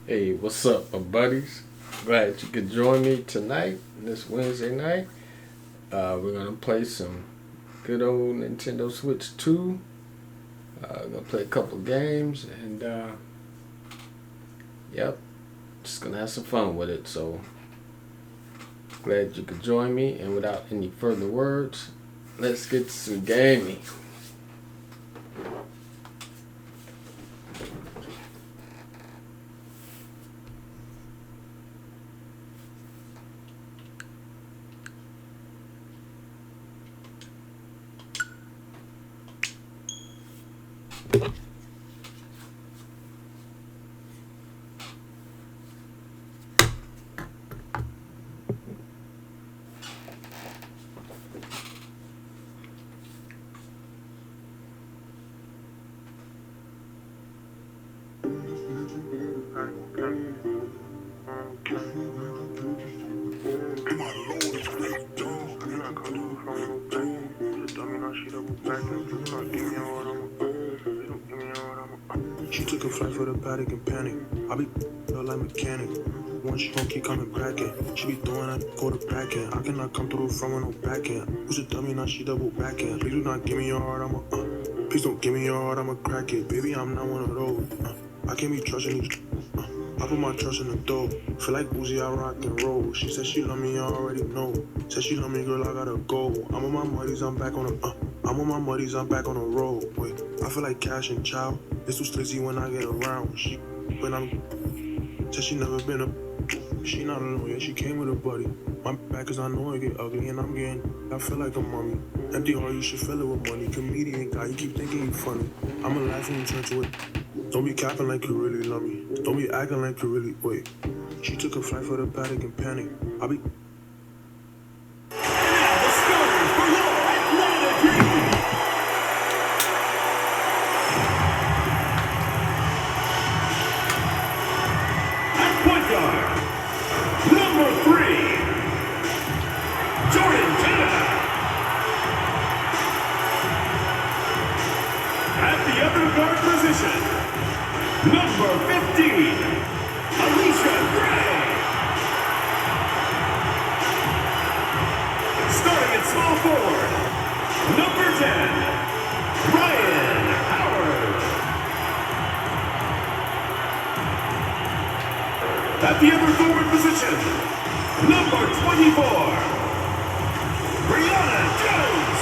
Hey, what's up, my buddies? Glad you could join me tonight, this Wednesday night. We're gonna play some good old Nintendo Switch 2. Gonna play a couple games, and yep, just gonna have some fun with it. So glad you could join me. And without any further words, let's get to some gaming. She took a flight for the paddock and panic. I be like mechanic. Once she gon' keep coming back in. She be throwing that quarter back in. I cannot come through the front with no back end. Who's a dummy, now she double back in. Please do not give me your heart, please don't give me your heart, I'ma crack it. Baby, I'm not one of those. I can't be trusting these. I put my trust in the dough. Feel like Uzi, I rock and roll. She said she love me, I already know. Said she love me, girl, I gotta go. I'm on my muddies, I'm back on the. I'm on my muddies, I'm back on the road. Wait, I feel like Cash and Chow. It's too sleazy when I get around. She, when I'm. Said she never been a. She not alone, yeah, she came with a buddy. My back is I know it get ugly and I'm getting. I feel like a mummy. Empty heart, you should fill it with money. Comedian guy, you keep thinking you funny. I'ma laugh when you turn to it. Don't be capping like you really love me. Don't be acting like you really. Wait. She took a flight for the paddock and panic. I be. At the other forward position, number 24, Brianna Jones.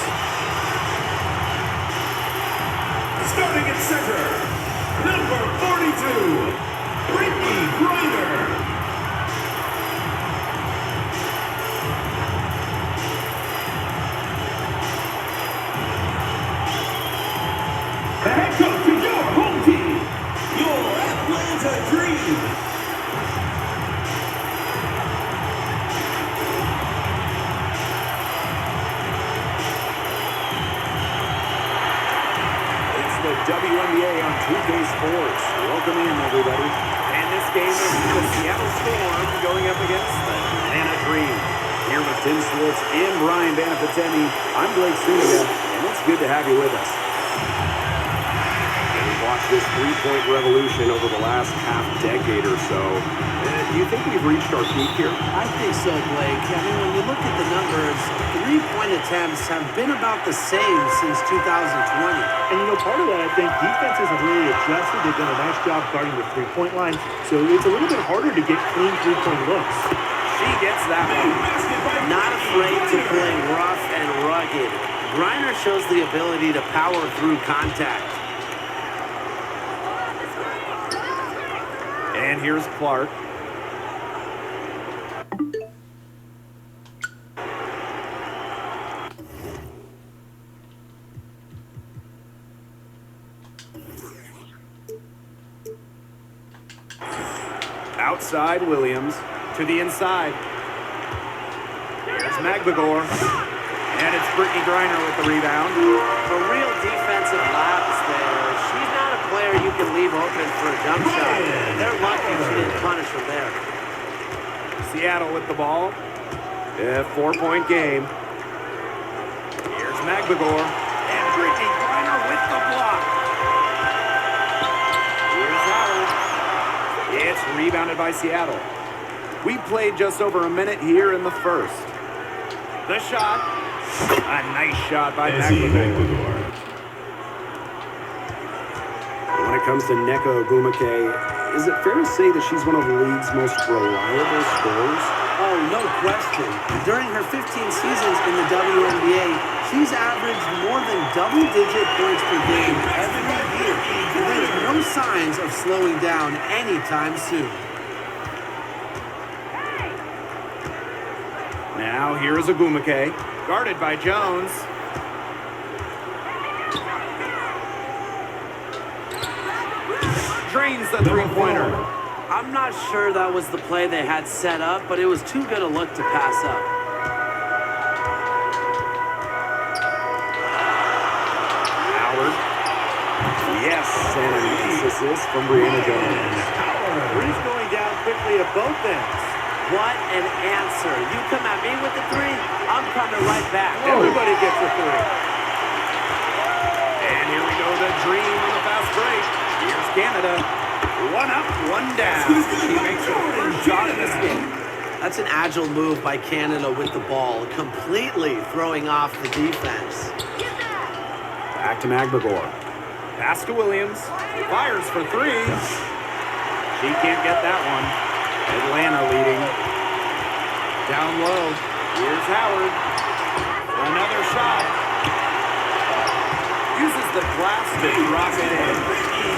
Starting at center, number 42, Brittany Griner. The head coach of your home team, your Atlanta Dream. WNBA on 2K Sports. Welcome in, everybody. And this game is the Seattle Storm going up against the Atlanta Dream. Here with Tim Schwartz and Brian Banapatemi, I'm Blake Suga, and it's good to have you with us. And we've watched this three-point revolution over the last half-decade or so. Do you think we've reached our peak here? I think so, Blake. I mean, when you look at the numbers, three-point attempts have been about the same since 2020. And, part of that, I think, defenses have really adjusted. They've done a nice job guarding the three-point line. So it's a little bit harder to get clean three-point looks. She gets that one. Not afraid to play rough and rugged. Griner shows the ability to power through contact. And here's Clark. Outside Williams to the inside. Here's Magbagor. And it's Brittany Griner with the rebound. A real defensive lapse there. She's not a player you can leave open for a jump shot. They're lucky she didn't punish her there. Seattle with the ball. A 4-point game. Here's Magbagor. And Brittany Griner with the block. Here's Howard. It's rebounded by Seattle. We played just over a minute here in the first. The shot. A nice shot by McLemore. When it comes to Nneka Ogwumike, is it fair to say that she's one of the league's most reliable scorers? Oh, no question. During her 15 seasons in the WNBA, she's averaged more than double-digit points per game every year. And there's no signs of slowing down anytime soon. Now here is Ogwumike, guarded by Jones. Drains the three-pointer. I'm not sure that was the play they had set up, but it was too good a look to pass up. Howard. Yes, and an assist from Brianna Jones. Three's going down quickly at both ends. What an answer. You come at me with the three, I'm coming right back. Everybody gets a three. And here we go, the dream on the fast break. Here's Canada. One up, one down. She makes her first shot in this game. That's an agile move by Canada with the ball, completely throwing off the defense. Back to McLemore. Pass to Williams. Fires for three. She can't get that one. Atlanta leading. Down low. Here's Howard. Another shot. Uses the glass to drop it in.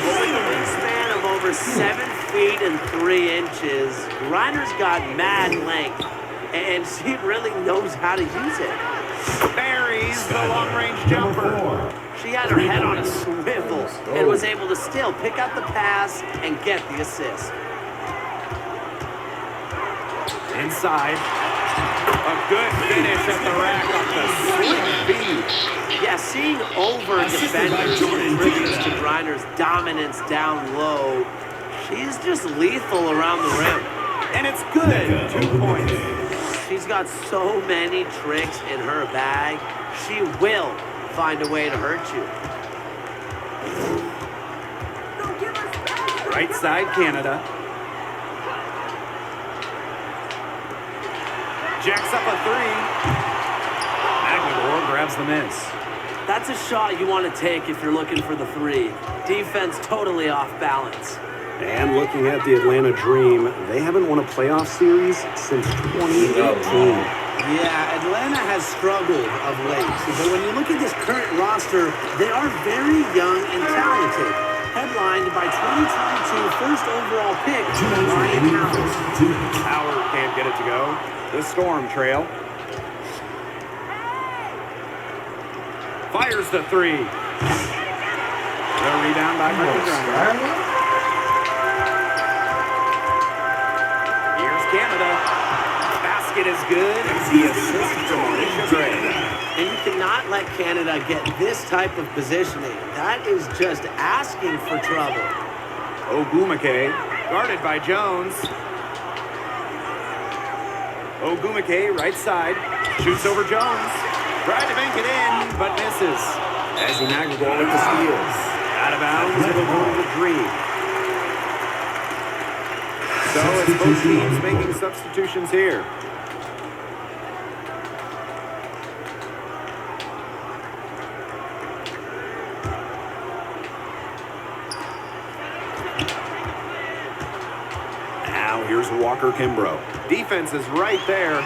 With a wingspan of over 7 feet and 3 inches, Reiner's got mad length, and she really knows how to use it. Buries the long-range jumper. She had her head on a swivel and was able to still pick up the pass and get the assist. Inside. A good finish at the rack off the slick feed. Yeah, seeing over defenders contributes to Reiner's dominance down low. She's just lethal around the rim. And it's good. 2 points. She's got so many tricks in her bag. She will find a way to hurt you. Right side, Canada. Jacks up a three. McLemore grabs the miss. That's a shot you want to take if you're looking for the three. Defense totally off balance. And looking at the Atlanta Dream, they haven't won a playoff series since 2018. Yeah, Atlanta has struggled of late. But when you look at this current roster, they are very young and talented. Headlined by 2022 first overall pick, Ryan Howard. Howard can't get it to go. The Storm trail. Fires the three. The rebound by Grinder. Here's Canada. Basket is good. The assist from Alicia Gray. And you cannot let Canada get this type of positioning. That is just asking for trouble. Ogwumike, guarded by Jones. Ogwumike, right side, shoots over Jones. Tried to bank it in, but misses. As McLemore with the steals. Out of bounds, it'll go to the Dream. So it's both teams making substitutions here. Now here's Walker Kimbrough. Defense is right there.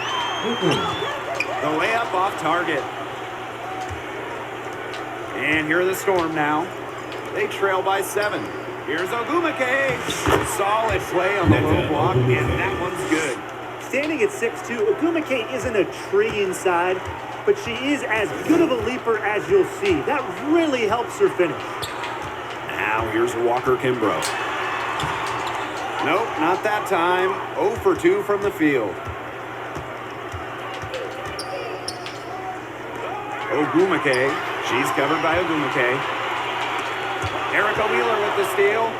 The layup off target. And here are the Storm now. They trail by 7. Here's Ogwumike. Solid play on the low block, and that one's good. Standing at 6'2", Ogwumike isn't a tree inside, but she is as good of a leaper as you'll see. That really helps her finish. Now here's Walker Kimbrough. Nope, not that time. 0 for 2 from the field. Ogwumike. She's covered by Ogwumike. Erica Wheeler with the steal.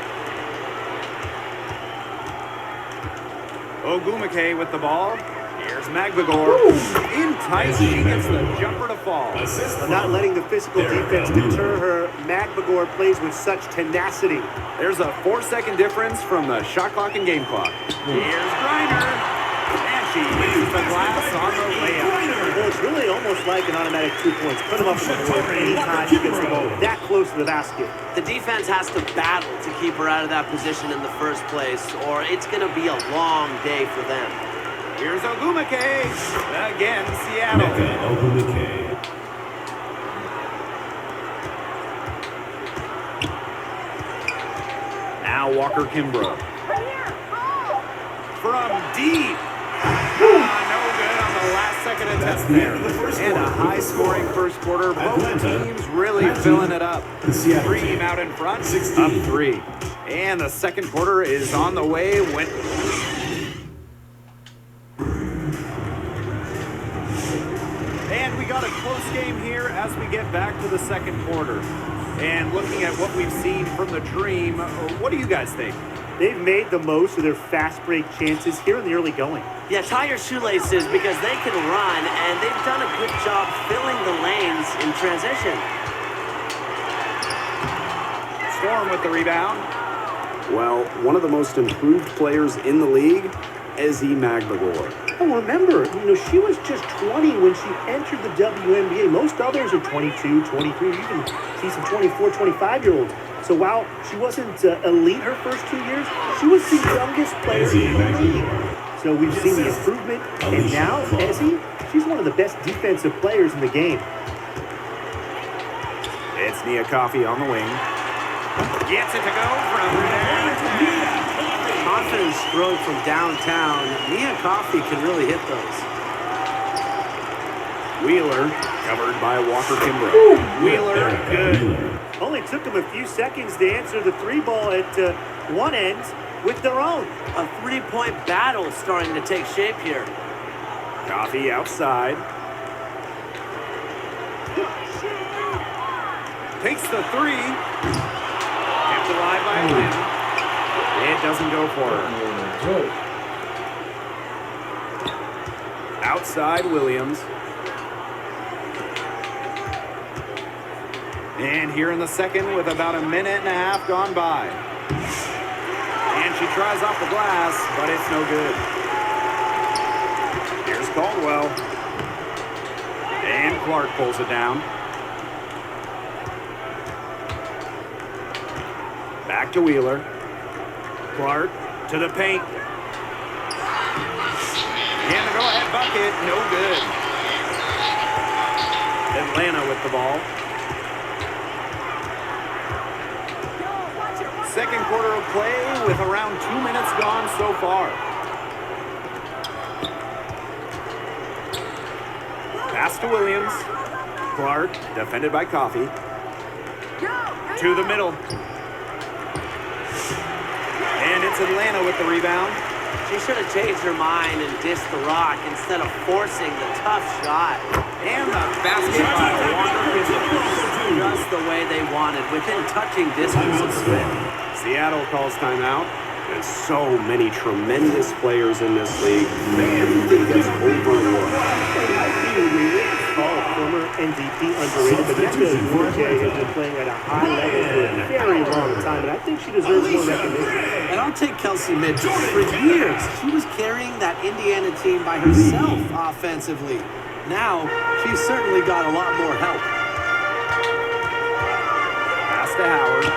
Ogwumike with the ball. Here's Magbagor in tight. She gets the jumper to fall. Not letting the physical defense deter her, Magbagor plays with such tenacity. There's a 4-second difference from the shot clock and game clock. Here's Griner. And she uses the glass on the layup. Well, it's really almost like an automatic 2 points. Put them up on the board anytime she gets the ball that close to the basket. The defense has to battle to keep her out of that position in the first place, or it's going to be a long day for them. Here's Ogumake. Again, Seattle. Now Walker Kimbrough. From deep. No good on the last second attempt there. And a high-scoring first quarter. Both teams really filling it up. Dream out in front, up 3. And the second quarter is on the way. And we got a close game here as we get back to the second quarter. And looking at what we've seen from the Dream, what do you guys think? They've made the most of their fast break chances here in the early going. Yeah, tie your shoelaces because they can run, and they've done a good job filling the lanes in transition. Storm with the rebound. Well, one of the most improved players in the league, Ezzy Magbagor. Oh, remember, she was just 20 when she entered the WNBA. Most others are 22, 23, you can see some 24, 25-year-olds. So while she wasn't elite her first 2 years, she was the youngest player in the league. So we've seen the improvement, and now Ezzy, she's one of the best defensive players in the game. It's Nia Coffey on the wing. Gets it to go from downtown. Confidence throwing from downtown. Nia Coffey can really hit those. Wheeler covered by Walker Kimbrough. Wheeler, good. Only took them a few seconds to answer the 3-ball at one end with their own. A 3-point battle starting to take shape here. Coffey outside. Takes the 3. Kept alive by Lynn. It doesn't go for her. Outside Williams. And here in the second with about a minute and a half gone by. And she tries off the glass, but it's no good. Here's Caldwell. And Clark pulls it down. Back to Wheeler. Clark to the paint. And the go-ahead bucket, no good. Atlanta with the ball. Second quarter of play with around 2 minutes gone so far. Pass to Williams. Clark, defended by Coffey. To the middle. And it's Atlanta with the rebound. She should have changed her mind and dissed the rock instead of forcing the tough shot. And the basket by Walker Kimbrough. Just the way they wanted, within touching distance of Smith. Seattle calls timeout. There's so many tremendous players in this league. Everything gets overlooked. Former MVP underrated, but Nika Coffey has been playing at a high level for a very long time, and I think she deserves more recognition. And I'll take Kelsey Mitchell. For years, she was carrying that Indiana team by herself offensively. Now, she's certainly got a lot more help. Pass to Howard.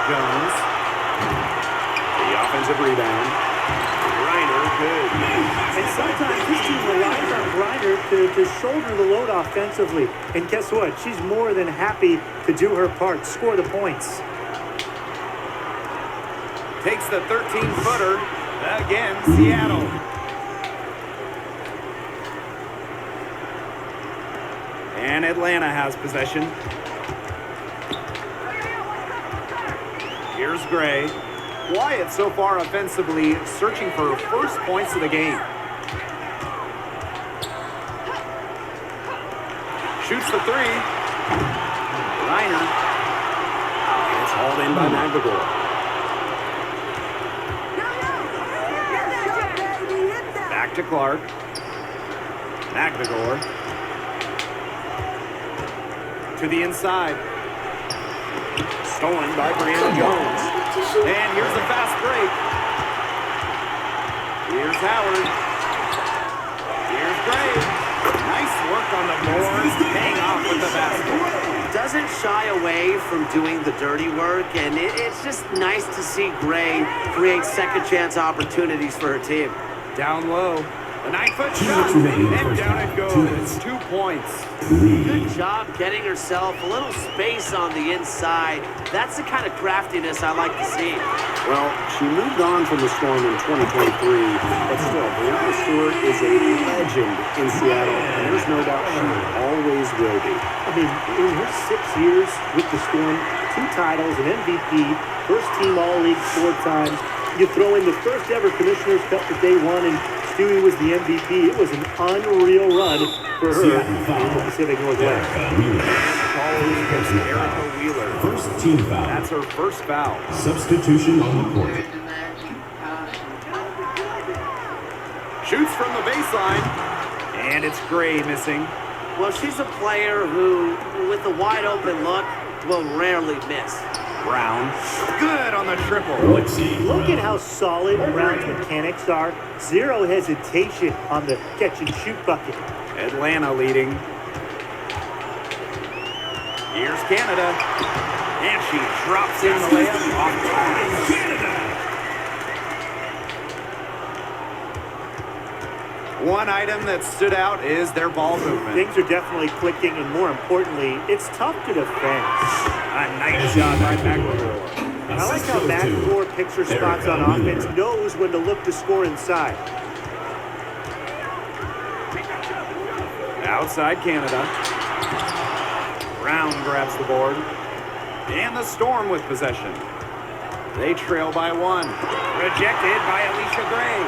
Jones. The offensive rebound. Griner, good. And sometimes this team relies on Griner to shoulder the load offensively. And guess what? She's more than happy to do her part, score the points. Takes the 13-footer. Again, Seattle. And Atlanta has possession. Here's Gray. Wyatt so far offensively searching for first points of the game. Shoots the 3. Reiner. It's hauled in by Magbagor. Back to Clark. McNagor to the inside. Stolen by Brianna Jones. And here's the fast break. Here's Howard. Here's Gray. Nice work on the board. Paying off with the basket. Doesn't shy away from doing the dirty work, and it's just nice to see Gray create second chance opportunities for her team. Down low. A 9-foot shot. And down it goes. 2 points. Good job getting herself a little space on the inside. That's the kind of craftiness I like to see. Well, she moved on from the Storm in 2023, but still, Brianna Stewart is a legend in Seattle, and there's no doubt she always will be. I mean, in her 6 years with the Storm, 2 titles, an MVP, first team All-League 4 times. You throw in the first ever Commissioner's Cup that they won, and Stewie was the MVP. It was an unreal run for her in the Pacific Northwest. Erica Wheeler. First team foul. That's her first foul. Substitution on the court. Shoots from the baseline. And it's Gray missing. Well, she's a player who, with a wide open look, will rarely miss. Brown. Good on the triple. Let's see. Look at how solid Brown's mechanics are. Zero hesitation on the catch-and-shoot bucket. Atlanta leading. Here's Canada. And she drops in the layup off Canada. One item that stood out is their ball movement. Things are definitely clicking, and more importantly, it's tough to defend. A nice shot by McNagor. I like how McNagor picks her spots on offense, knows when to look to score inside. Outside Canada. Brown grabs the board. And the Storm with possession. They trail by 1. Rejected by Alicia Gray.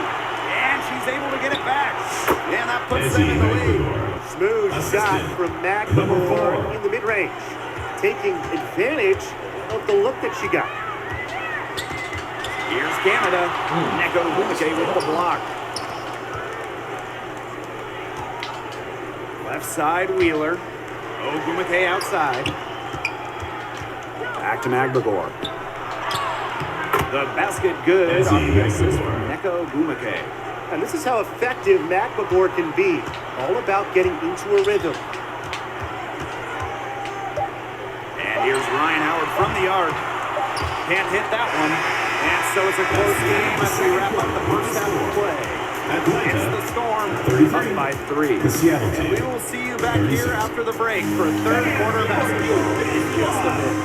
And she's able to get it back. And that puts them in the lead. Smooth shot from McNagor in the mid-range, taking advantage of the look that she got. Here's Canada. Neko Bumake with the block. Left side, Wheeler. Ogumake outside. Back to McNagor. The basket good on the assist from Neko Bumake. And this is how effective McNagor can be. All about getting into a rhythm. And here's Ryan Howard from the arc. Can't hit that one. And so it's a close game as we wrap up the first half of play. It's the Storm up by 3. The Seattle team. And we will see you back here after the break for third quarter basketball in just a bit.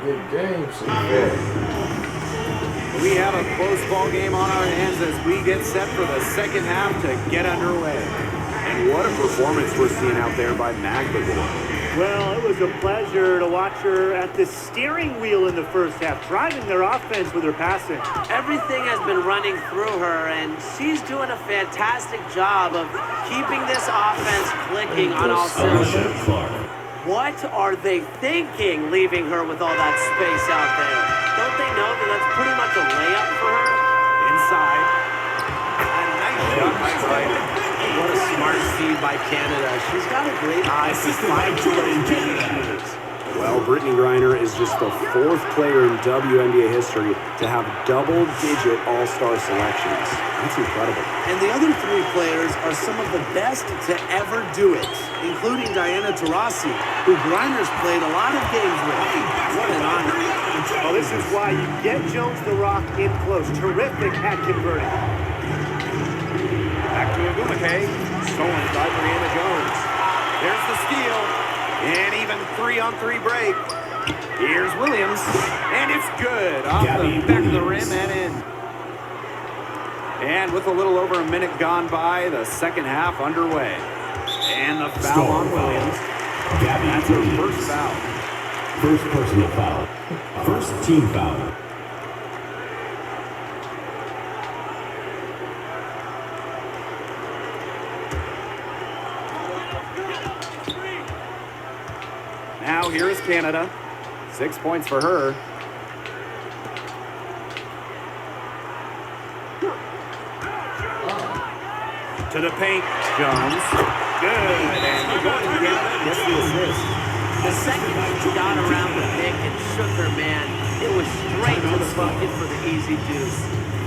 Good game. We have a close ball game on our hands as we get set for the second half to get underway. And what a performance we're seeing out there by McNagor. Well, it was a pleasure to watch her at the steering wheel in the first half, driving their offense with her passing. Everything has been running through her, and she's doing a fantastic job of keeping this offense clicking on all cylinders. What are they thinking, leaving her with all that space out there? Don't they know that that's pretty much a layup for her? Inside. A nice shot by Ryder. What a smart feed by Canada. She's got a great eye for fine-tuned shooters. Well, Brittany Griner is just the 4th player in WNBA history to have double-digit All-Star selections. That's incredible. And the other 3 players are some of the best to ever do it, including Diana Taurasi, who Griner's played a lot of games with. What an honor. Well, this is why you get Jones the Rock in close. Terrific at converting. Back to Ogumake. Stolen by Brianna Jones. There's the steal. And even 3-on-3 break. Here's Williams. And it's good. Off the back of the rim and in. And with a little over a minute gone by, the second half underway. And the foul on Williams. That's her first foul. First personal foul. First team foul. Now here is Canada. 6 points for her. To the paint, Jones. Good. And going to Canada gets the assist. The second she got around the pick and shook her man, it was straight to the bucket for the easy deuce.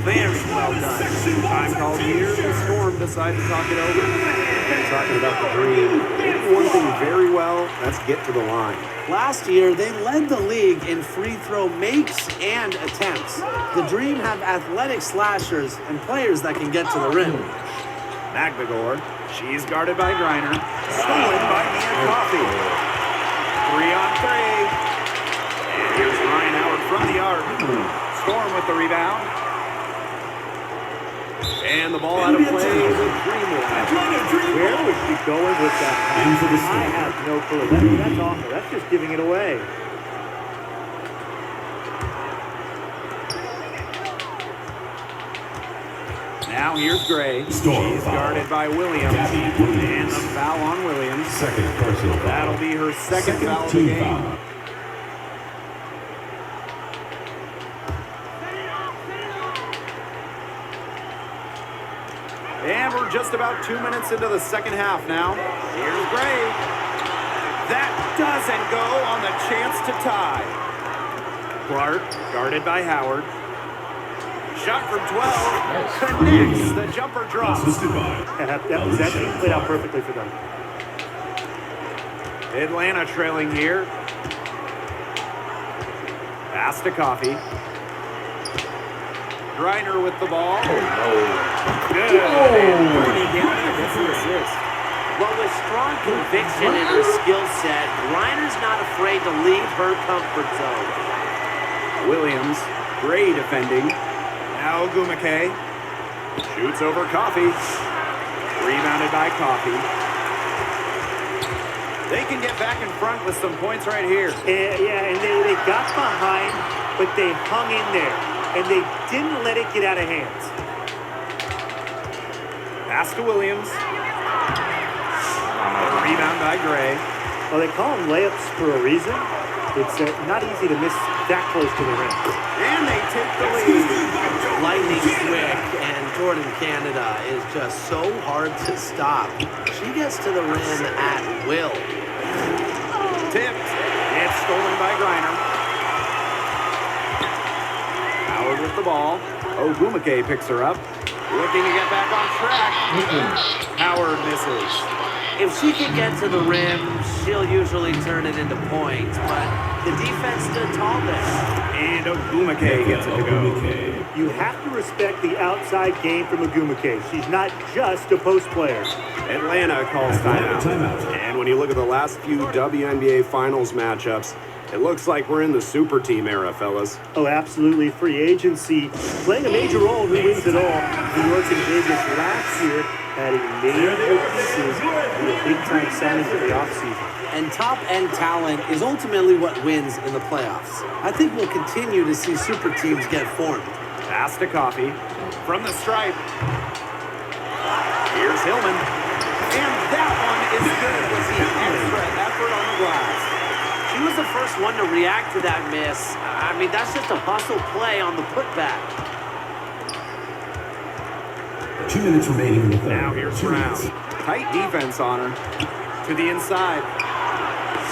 Very well done. Time called here. The Storm decide to talk it over. And talking about the Dream, they do one thing very well, that's get to the line. Last year, they led the league in free throw makes and attempts. The Dream have athletic slashers and players that can get to the rim. Magdagor. She's guarded by Griner. Stolen by Mia Coffey. 3 on 3. And here's Ryan Howard from the arc. Storm with the rebound. And the ball out of play. The Dream will have it. Where was she going with that pass? I have no clue. That's awful. That's just giving it away. Now here's Gray. Storm She's foul. guarded by Williams. Gabby Williams. And the foul on Williams. Second personal foul. That'll be her second foul of the team game. foul. And we're just about 2 minutes into the second half now. Here's Gray. That doesn't go on the chance to tie. Clark, guarded by Howard. Shot from 12. Connects. The jumper drops. Assisted by That team played out perfectly for them. Atlanta trailing here. Pass to Coffey. Griner with the ball. Good. And Bernie Gallagher gets the assist. Well, with strong conviction in her skill set, Griner's not afraid to leave her comfort zone. Williams, Gray defending. Now Gumake. Shoots over Coffey. Rebounded by Coffey. They can get back in front with some points right here. And they got behind, but they hung in there. And they didn't let it get out of hands. Pass to Williams. Rebound by Gray. Well, they call them layups for a reason. It's not easy to miss that close to the rim. And they take the lead. Lightning quick, and Jordan Canada is just so hard to stop. She gets to the rim at will. Tipped. It's stolen by Griner. Howard with the ball. Ogumake picks her up. Looking to get back on track. Howard misses. If she can get to the rim, she'll usually turn it into points, but the defense stood tall there. And Ogumake gets it to go. You have to respect the outside game from Agumake. She's not just a post player. Atlanta calls timeout. And when you look at the last few WNBA Finals matchups, it looks like we're in the super team era, fellas. Oh, absolutely. Free agency playing a major role in who wins it all. New York and Vegas last year adding major pieces with big-time signings in the offseason. And top-end talent is ultimately what wins in the playoffs. I think we'll continue to see super teams get formed. Pass to Coffey. From the stripe. Here's Hillman. And that one is good with the extra effort on the glass. She was the first one to react to that miss. I mean, that's just a hustle play on the putback. 2 minutes remaining in the third. Now here's 2 Brown. minutes. Tight defense on her. To the inside.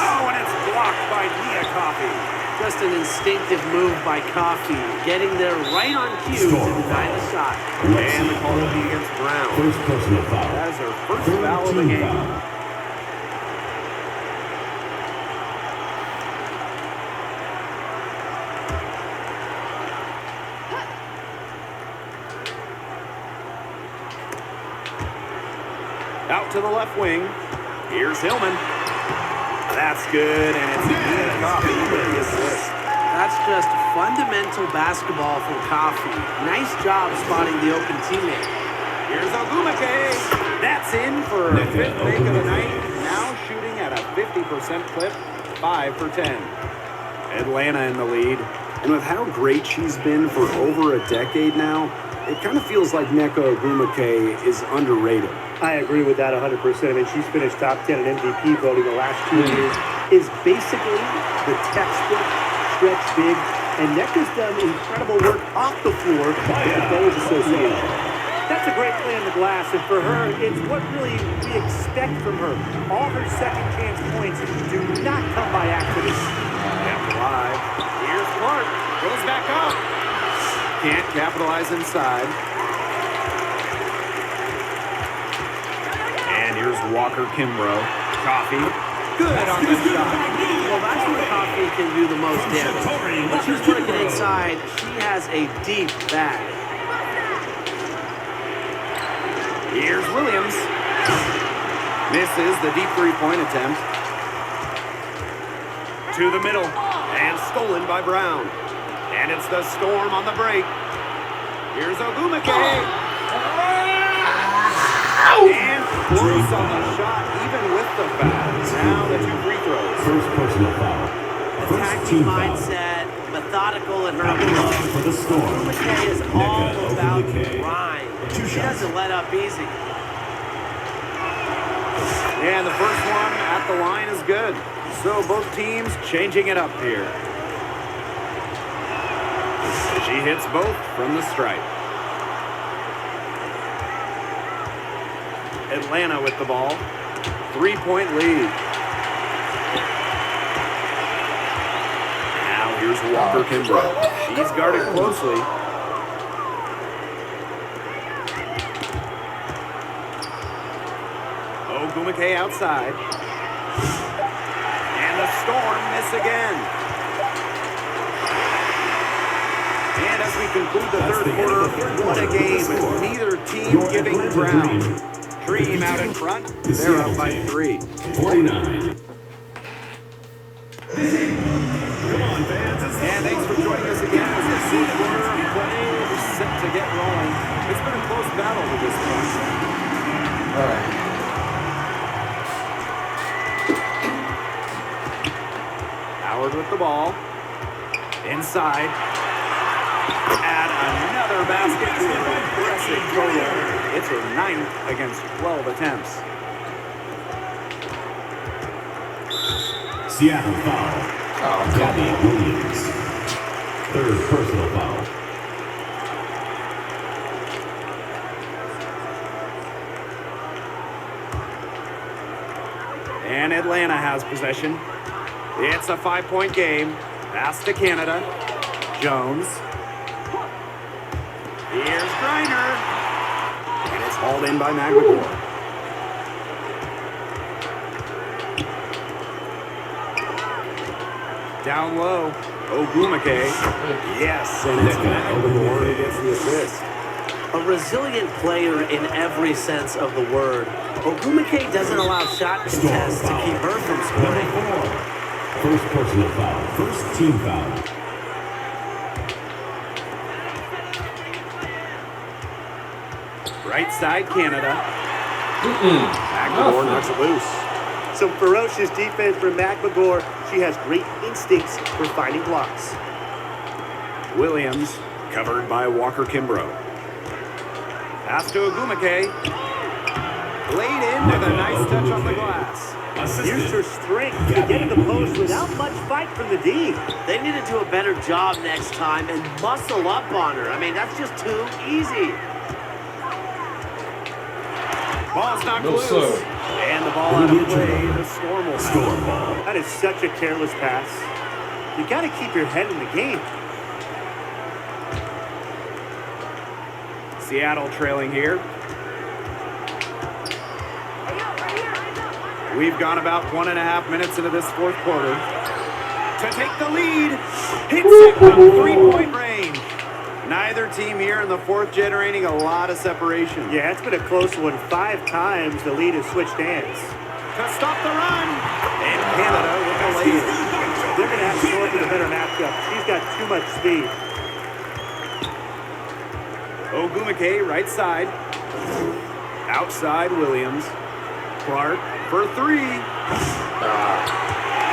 Oh, and it's blocked by Mia Coffey. Just an instinctive move by Coffey, getting there right on cue to deny the shot. And the call will be against Brown. First personal foul. That is her first Third foul of the team game. foul. Out to the left wing. Here's Hillman. That's good, and it's Mia Coffey with the assist. That's just fundamental basketball from Coffey. Nice job spotting the open teammate. Here's Ogumake. That's in for her fifth make of the night. Now shooting at a 50% clip, 5 for 10. Atlanta in the lead. And with how great she's been for over a decade now, it kind of feels like Nneka Ogumake is underrated. I agree with that 100%. I mean, she's finished top 10 in MVP voting the last 2 years. is basically the textbook stretch big, and Nneka's done incredible work off the floor with the Players Association. That's a great play on the glass, and for her, it's what really we expect from her. All her second chance points do not come by accident. Kept alive. Here's Clark. Goes back up. Can't capitalize inside. And here's Walker Kimbrough. Coffee. Good on the shot. Well, that's where Coffee can do the most damage. When she's working inside, she has a deep bag. Here's Williams. Misses the deep three-point attempt. To the middle. And stolen by Brown. And it's the Storm on the break. Here's Ogumake. And close on the shot, even with the foul. Now the 2 free throws. First personal foul. First Attacking team foul. mindset, methodical in her For approach. the Storm. Ogumake is Nneka all about Ogumake. grind. 2 She shots. doesn't let up easy. And the first one at the line is good. So both teams changing it up here. She hits both from the stripe. Atlanta with the ball. 3-point lead. Now here's Walker Kimbrough. She's guarded closely. Ogumake outside. And the Storm miss again. And as we conclude the third quarter, what a game. Neither team giving ground. Dream out in front. They're up by 3. 49. And thanks for joining us again as the fourth quarter of play is set to get rolling. It's been a close battle to this point. All right. Howard with the ball. Inside. Add another basket to her impressive total. It's her 9th against 12 attempts. Seattle foul. Gabby Williams. Third personal foul. And Atlanta has possession. It's a 5-point game. Pass to Canada. Jones. Here's Griner. And it's hauled in by McGregor. Down low. Ogumake. Yes, and it's McGregor who gets the assist. A resilient player in every sense of the word. Ogumake doesn't allow shot contests to keep her from scoring. Number 4. First personal foul. First team foul. Right side, Canada. McGregor knocks it loose. Some ferocious defense from McGregor. She has great instincts for finding blocks. Williams, covered by Walker Kimbrough. Pass to Ogumake. Laid in with a nice touch on the glass. Here's her strength to get in the post without much fight from the D. They need to do a better job next time and muscle up on her. I mean, that's just too easy. Ball's knocked No, loose. sir. And the ball out of play. The Storm will have it. Storm ball. That is such a careless pass. You got to keep your head in the game. Seattle trailing here. We've gone about 1.5 minutes into this fourth quarter. To take the lead. Hits it from 3-point range. Neither team here in the fourth generating a lot of separation. Yeah, it's been a close one. 5 times the lead has switched hands. To stop the run. And Canada with the lead. They're going to have to go into the better matchup. She's got too much speed. Ogumake right side. Outside Williams. Clark for 3.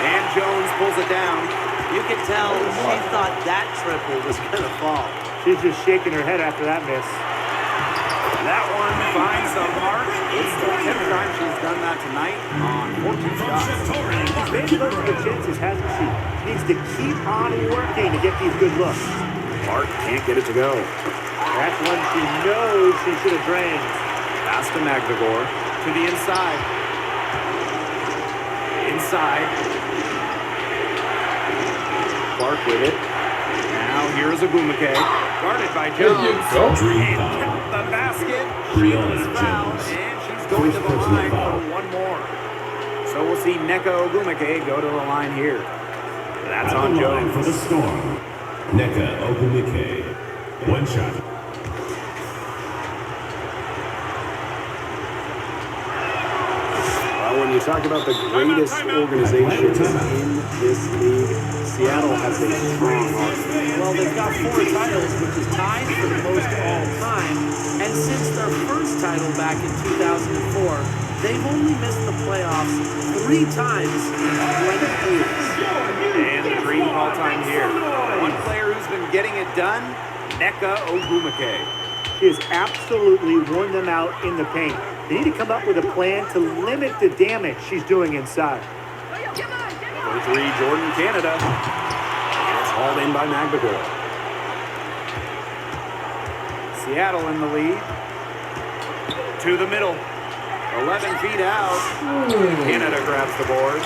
And Jones pulls it down. You can tell she thought that triple was going to fall. She's just shaking her head after that miss. That one finds the mark. It's the 10th time she's done that tonight on 14 shots. She's made most of the chances, hasn't she? Needs to keep on working to get these good looks. Clark can't get it to go. That's one she knows she should have drained. Pass to Magdagor. To the inside. Inside. Clark with it. Now here's Agumake. Guarded by Jones. There you go. And kept the basket. She was fouled. And she's going to the line for one more. So we'll see Nneka Ogwumike go to the line here. That's on Jones. For the Storm, Nneka Ogwumike. One shot. When you talk about the greatest organizations in this league, Seattle has a strong arsenal. Well, they've got 4 titles, which is tied for the most all time. And since their first title back in 2004, they've only missed the playoffs 3 times in 20 years. And the dream call time here. One player who's been getting it done, Nneka Ogwumike. She has absolutely worn them out in the paint. They need to come up with a plan to limit the damage she's doing inside. For 3, Jordan Canada. It's hauled in by Magdagor. Seattle in the lead. To the middle. 11 feet out. Canada grabs the board.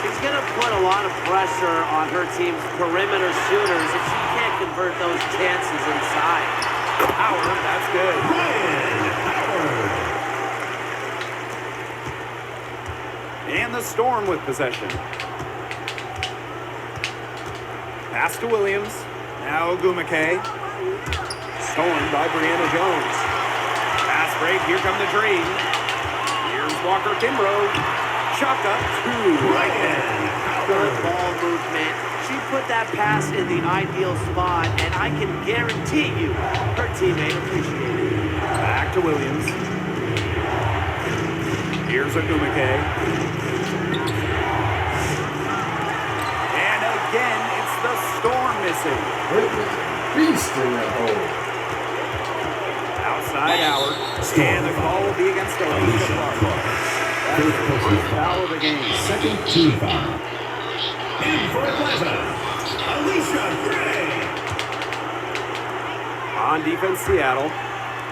She's going to put a lot of pressure on her team's perimeter shooters if she can't convert those chances inside. Howard, that's good. And the Storm with possession. Pass to Williams. Now Ogwumike. Stolen by Brianna Jones. Pass break. Here come the Dream. Here's Walker Kimbrough. Chaka to right hand. Good ball movement. She put that pass in the ideal spot, and I can guarantee you her teammate appreciated it. Back to Williams. Here's Ogwumike. And again, it's the Storm missing. Beast in that hole. Outside Howard. And the call will be against Alicia Clark. That's the first foul of the game. Second team foul. And for Atlanta, Alicia Gray. On defense, Seattle.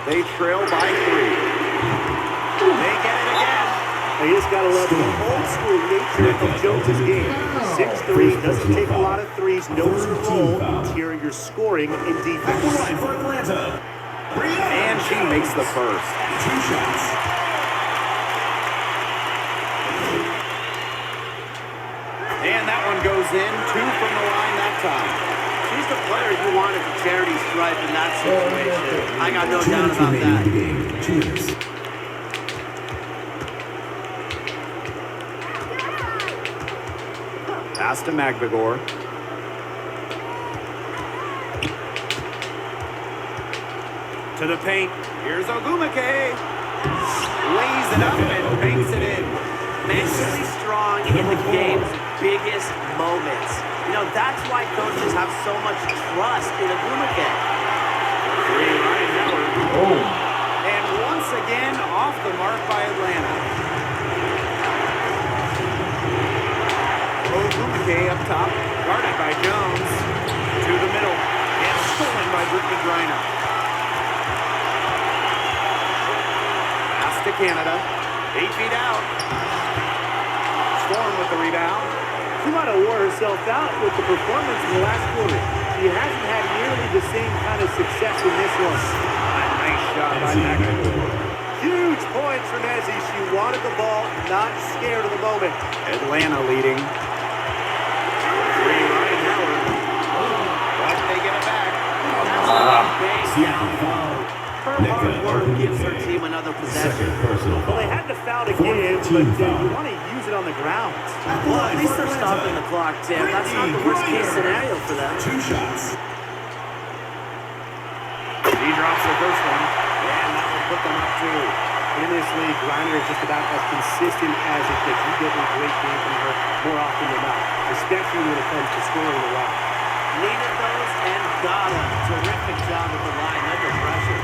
They trail by 3. They get it again. You just got to love the old school nature of Jones' game. 6'3", doesn't take a lot of threes, knows her role, interior scoring and defense. Line for Atlanta. And she makes the first. 2 shots. And that one goes in. 2 from the line that time. She's the player you want at the charity stripe in that situation. I got no doubt about that. Cheers. Pass to Magdagor. To the paint. Here's Ogwumike. Lays it up and banks it in. Mentally strong in the game's biggest moments. You know, that's why coaches have so much trust in Ogwumike. 3, Ryan Howard. Oh. And once again, off the mark by Atlanta. Ogwumike up top, guarded by Jones. To the middle, and stolen by Brittany Griner. Pass to Canada, 8 feet out. Storm with the rebound. She might have wore herself out with the performance in the last quarter. She hasn't had nearly the same kind of success in this one. A nice shot by Magdagor. Huge points from Ezzy. She wanted the ball, not scared of the moment. Atlanta leading. 3, Ryan Howard. But they get it back. Seattle foul. Her hard work gives her team another possession. Second personal Well, they foul. had to foul to get in, but you want to use it on the ground. Well, at least they're stopping the clock, Tim. That's not the worst case scenario for them. 2 shots. He drops the first one. And that will put them up 2. In this league, Griner is just about as consistent as it gets. You get a great game from her more often than not, especially when it comes to scoring a lot. Needed those and got them. Terrific job at the line under pressure.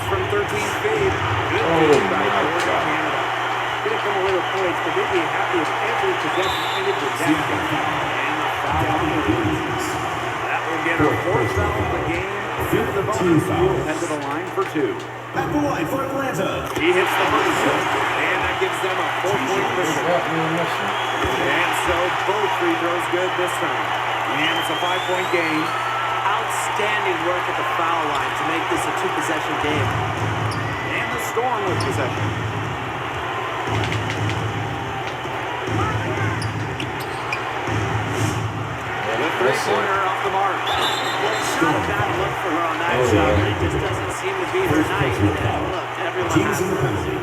from 13 feet. Good Oh, game by my Georgia God. Canada. Didn't come away with points, but they'd be happy if every possession ended with that. And the foul on the Hoodies. That will get her fourth foul of the game. And the bonus will head to the line for 2. At the line for Atlanta. He hits the first shot, and that gives them a 4-point cushion. And so both free throws good this time. And it's a 5-point game. Outstanding work at the foul line to make this a 2-possession game. And the Storm with possession. The three-pointer off the mark. Well, it's not a bad look for her on that shot, but it just doesn't seem to be her night. And look, everyone Teams has in the penalty.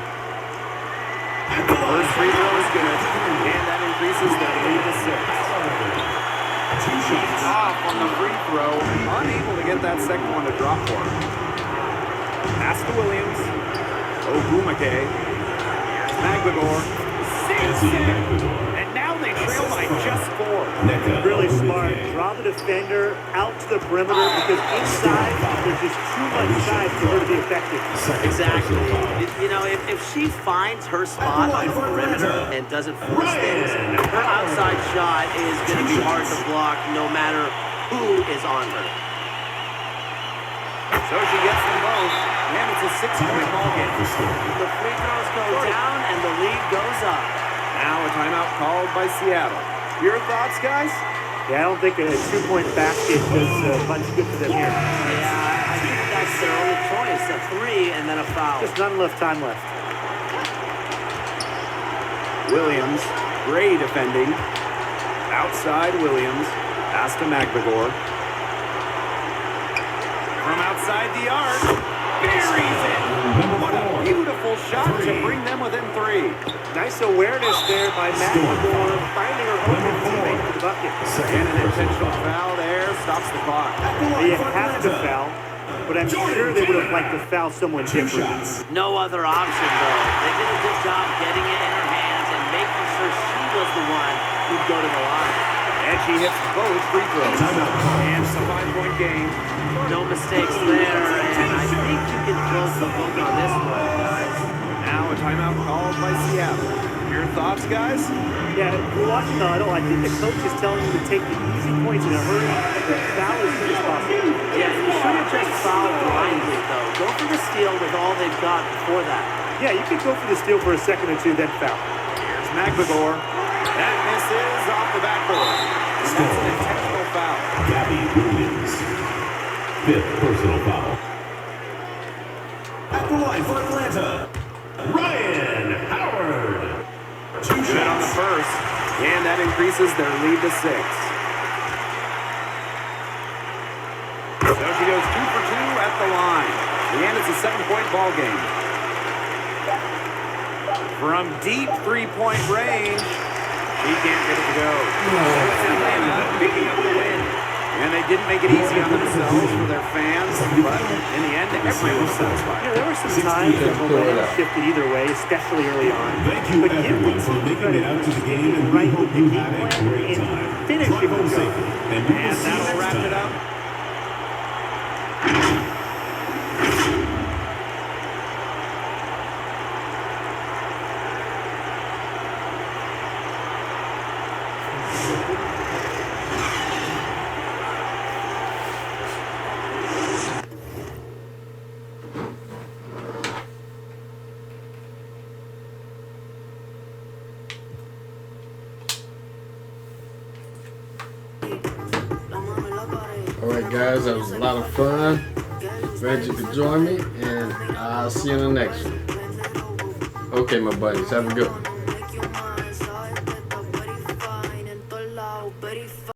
First free throw is good, and that increases their lead to 6. 2 shots off on the free throw, unable to get that second one to drop for her. Pass to Williams. Ogumake. Here's Magdagor. Sinks it. And now they trail by just 4. Really smart. Draw the defender out to the perimeter because inside there's just too much size for her to be effective. Exactly. You know, if she finds her spot on the perimeter and doesn't force things, her outside shot is going to be hard to block no matter who is on her. So she gets them both, and it's a 6-point ball game. The free throws go down and the lead goes up. Now a timeout called by Seattle. Your thoughts, guys? Yeah, I don't think a 2-point basket was much good for them here. Yeah, I think that's their only choice, a 3 and then a foul. Just not enough time left. Williams, Gray defending. Outside Williams, pass to Magdagor. From outside the arc, buries it. What a beautiful shot to bring them within 3. Nice awareness there by McLemore, finding her open teammate for the bucket. And an intentional foul there stops the clock. They have to foul, but I'm sure they would have liked to foul someone different. No other option, though. They did a good job getting it in her hands and making sure she was the one who'd go to the line. And she hits both free throws. And it's a 5-point game. No mistakes there, and I think you can close the book on this one, guys. Now a timeout called by Seattle. Your thoughts, guys? Yeah, we're watching the huddle. I think the coach is telling you to take the easy points in a hurry and foul as soon as possible. Yeah, you shouldn't just foul blindly, though. Go for the steal with all they've got before that. Yeah, you can go for the steal for a second or two, then foul. Here's Magdagor. That misses off the backboard. And that's an intentional foul. Gabby Williams. 5th personal foul. At the line for Atlanta. Ryan Howard. 2 Good on the shots. first. And that increases their lead to 6. So she goes 2 for 2 at the line. And it's a 7-point ball game. From deep 3-point range, she can't get it to go. So it's Atlanta picking up the win. And they didn't make it easy on themselves for their fans, but in the end, everyone was satisfied. Yeah, there were some times that momentum shifted either way, especially early on. Thank you But give everyone these for teams making it out to the game, and we right hope with the you game had a plan great and time. finish Drive it home with safely, and we will And see you that'll next wrap it time. up. Alright guys, that was a lot of fun. Glad you could join me, and I'll see you in the next one. Okay, my buddies, have a good one.